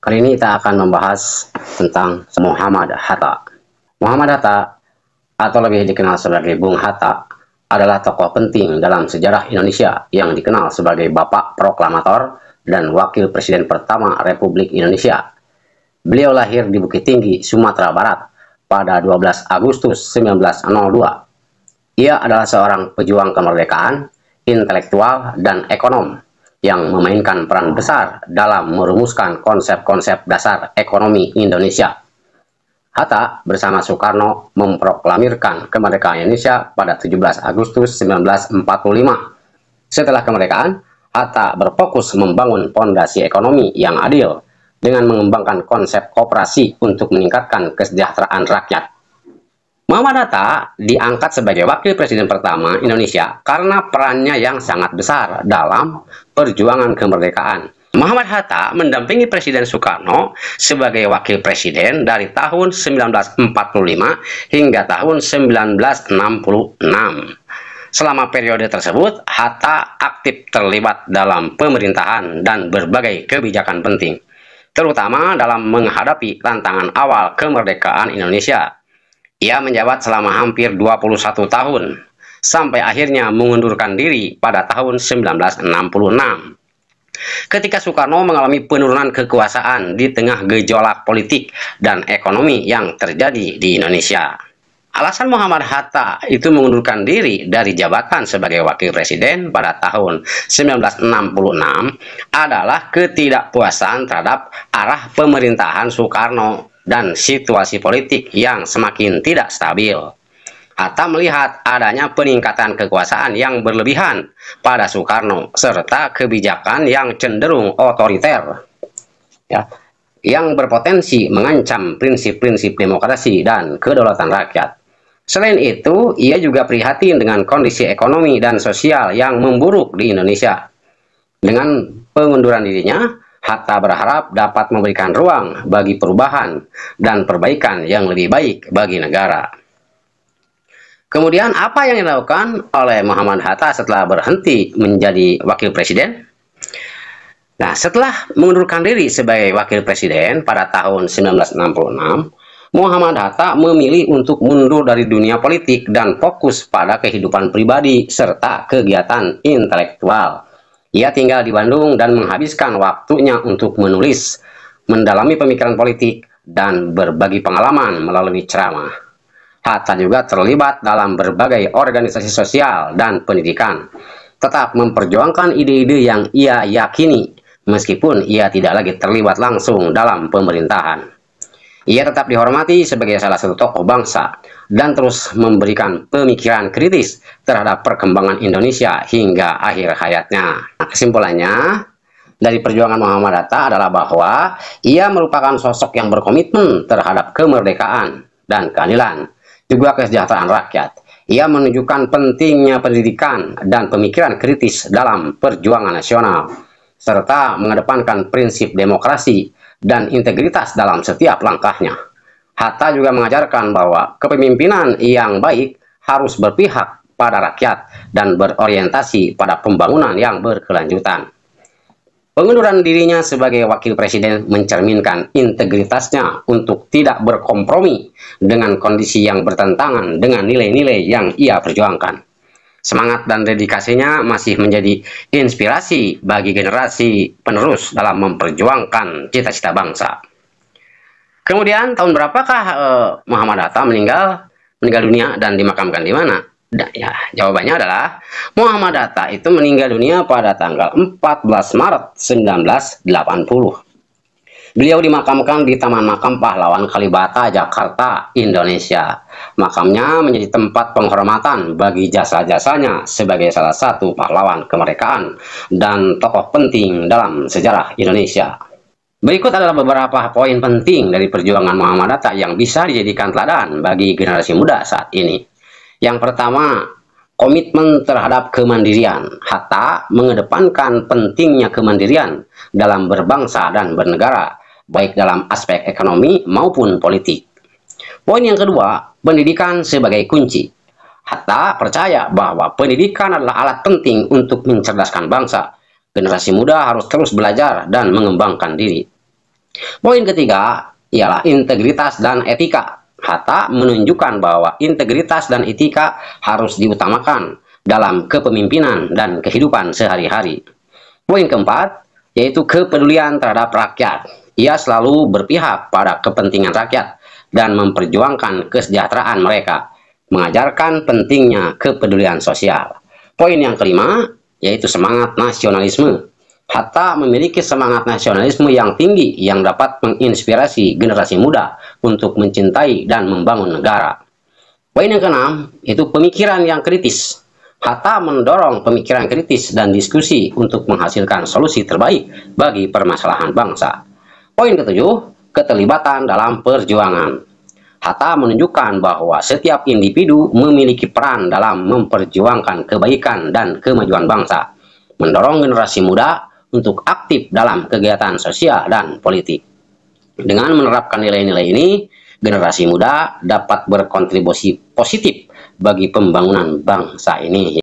Kali ini kita akan membahas tentang Muhammad Hatta. Muhammad Hatta, atau lebih dikenal sebagai Bung Hatta, adalah tokoh penting dalam sejarah Indonesia yang dikenal sebagai Bapak Proklamator dan Wakil Presiden pertama Republik Indonesia. Beliau lahir di Bukit Tinggi, Sumatera Barat pada 12 Agustus 1902. Ia adalah seorang pejuang kemerdekaan, intelektual, dan ekonom yang memainkan peran besar dalam merumuskan konsep-konsep dasar ekonomi Indonesia. Hatta bersama Soekarno memproklamirkan kemerdekaan Indonesia pada 17 Agustus 1945. Setelah kemerdekaan, Hatta berfokus membangun fondasi ekonomi yang adil dengan mengembangkan konsep koperasi untuk meningkatkan kesejahteraan rakyat. Muhammad Hatta diangkat sebagai wakil presiden pertama Indonesia karena perannya yang sangat besar dalam perjuangan kemerdekaan. Muhammad Hatta mendampingi Presiden Soekarno sebagai wakil presiden dari tahun 1945 hingga tahun 1966. Selama periode tersebut, Hatta aktif terlibat dalam pemerintahan dan berbagai kebijakan penting, terutama dalam menghadapi tantangan awal kemerdekaan Indonesia. Ia menjabat selama hampir 21 tahun, sampai akhirnya mengundurkan diri pada tahun 1966. Ketika Soekarno mengalami penurunan kekuasaan di tengah gejolak politik dan ekonomi yang terjadi di Indonesia. Alasan Muhammad Hatta itu mengundurkan diri dari jabatan sebagai wakil presiden pada tahun 1966 adalah ketidakpuasan terhadap arah pemerintahan Soekarno dan situasi politik yang semakin tidak stabil. Hatta melihat adanya peningkatan kekuasaan yang berlebihan pada Soekarno serta kebijakan yang cenderung otoriter, yang berpotensi mengancam prinsip-prinsip demokrasi dan kedaulatan rakyat. Selain itu, ia juga prihatin dengan kondisi ekonomi dan sosial yang memburuk di Indonesia. Dengan pengunduran dirinya, Hatta berharap dapat memberikan ruang bagi perubahan dan perbaikan yang lebih baik bagi negara. Kemudian apa yang dilakukan oleh Muhammad Hatta setelah berhenti menjadi wakil presiden? Nah, setelah mengundurkan diri sebagai wakil presiden pada tahun 1966, Muhammad Hatta memilih untuk mundur dari dunia politik dan fokus pada kehidupan pribadi serta kegiatan intelektual. Ia tinggal di Bandung dan menghabiskan waktunya untuk menulis, mendalami pemikiran politik, dan berbagi pengalaman melalui ceramah. Hatta juga terlibat dalam berbagai organisasi sosial dan pendidikan, tetap memperjuangkan ide-ide yang ia yakini, meskipun ia tidak lagi terlibat langsung dalam pemerintahan. Ia tetap dihormati sebagai salah satu tokoh bangsa dan terus memberikan pemikiran kritis terhadap perkembangan Indonesia hingga akhir hayatnya. Nah, kesimpulannya dari perjuangan Muhammad Hatta adalah bahwa ia merupakan sosok yang berkomitmen terhadap kemerdekaan dan keadilan, juga kesejahteraan rakyat. Ia menunjukkan pentingnya pendidikan dan pemikiran kritis dalam perjuangan nasional, serta mengedepankan prinsip demokrasi dan integritas dalam setiap langkahnya. Hatta juga mengajarkan bahwa kepemimpinan yang baik harus berpihak pada rakyat dan berorientasi pada pembangunan yang berkelanjutan. Pengunduran dirinya sebagai wakil presiden mencerminkan integritasnya untuk tidak berkompromi dengan kondisi yang bertentangan dengan nilai-nilai yang ia perjuangkan. Semangat dan dedikasinya masih menjadi inspirasi bagi generasi penerus dalam memperjuangkan cita-cita bangsa. Kemudian tahun berapakah Muhammad Hatta meninggal dunia dan dimakamkan di mana? Ya, jawabannya adalah Muhammad Hatta itu meninggal dunia pada tanggal 14 Maret 1980. Beliau dimakamkan di Taman Makam Pahlawan Kalibata, Jakarta, Indonesia. Makamnya menjadi tempat penghormatan bagi jasa-jasanya sebagai salah satu pahlawan kemerdekaan dan tokoh penting dalam sejarah Indonesia. Berikut adalah beberapa poin penting dari perjuangan Muhammad Hatta yang bisa dijadikan teladan bagi generasi muda saat ini. Yang pertama, komitmen terhadap kemandirian. Hatta mengedepankan pentingnya kemandirian dalam berbangsa dan bernegara, baik dalam aspek ekonomi maupun politik. Poin yang kedua, pendidikan sebagai kunci. Hatta percaya bahwa pendidikan adalah alat penting untuk mencerdaskan bangsa. Generasi muda harus terus belajar dan mengembangkan diri. Poin ketiga ialah integritas dan etika. Hatta menunjukkan bahwa integritas dan etika harus diutamakan dalam kepemimpinan dan kehidupan sehari-hari. Poin keempat yaitu kepedulian terhadap rakyat. Ia selalu berpihak pada kepentingan rakyat dan memperjuangkan kesejahteraan mereka, mengajarkan pentingnya kepedulian sosial. Poin yang kelima yaitu semangat nasionalisme. Hatta memiliki semangat nasionalisme yang tinggi yang dapat menginspirasi generasi muda untuk mencintai dan membangun negara. Poin yang keenam itu pemikiran yang kritis. Hatta mendorong pemikiran kritis dan diskusi untuk menghasilkan solusi terbaik bagi permasalahan bangsa. Poin ketujuh, keterlibatan dalam perjuangan. Hatta menunjukkan bahwa setiap individu memiliki peran dalam memperjuangkan kebaikan dan kemajuan bangsa, mendorong generasi muda untuk aktif dalam kegiatan sosial dan politik. Dengan menerapkan nilai-nilai ini, generasi muda dapat berkontribusi positif bagi pembangunan bangsa ini.